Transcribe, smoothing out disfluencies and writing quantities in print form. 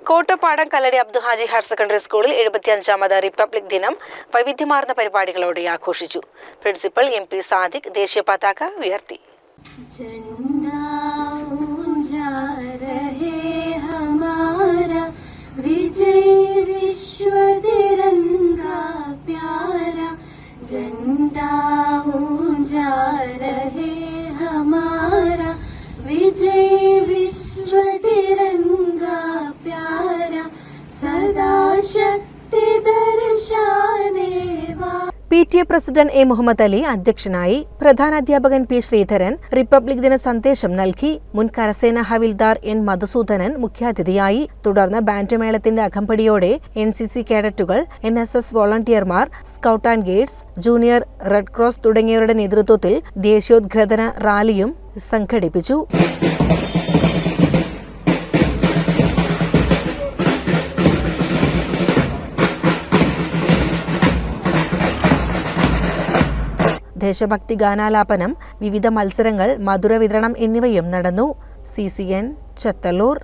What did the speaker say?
കോട്ടപ്പാടം കല്ലടി Abdu Haji higher secondary സ്കൂളിൽ 75ാമത് republic ദിനം വൈവിധ്യമാർന്ന പരിപാടികളോടെ ആഘോഷിച്ചു. പ്രിൻസിപ്പൽ MP സാദിഖ് ദേശീയ പതാക ഉയർത്തി. PTA president A. Muhammad Ali അധ്യക്ഷനായി. പ്രധാനാധ്യാപകൻ P. ശ്രീധരൻ റിപ്പബ്ലിക് ദിന സന്ദേശം നൽകി. മുൻ കരസേന ഹവിൽദാർ N. മധുസൂദനൻ മുഖ്യാതിഥിയായി. തുടർന്ന് ബാൻഡ് മേളത്തിന്റെ അകമ്പടിയോടെ NCC കേഡറ്റുകൾ, NSS വോളണ്ടിയർമാർ, scout and guides, junior red cross തുടങ്ങിയവരുടെ നേതൃത്വത്തിൽ ദേശീയോദ്ഗ്രഥന റാലിയും സംഘടിപ്പിച്ചു. ദേശഭക്തി ഗാനാലാപനം, വിവിധ മത്സരങ്ങൾ, മധുര വിതരണം എന്നിവയും നടന്നു. CCN ചത്തല്ലൂർ.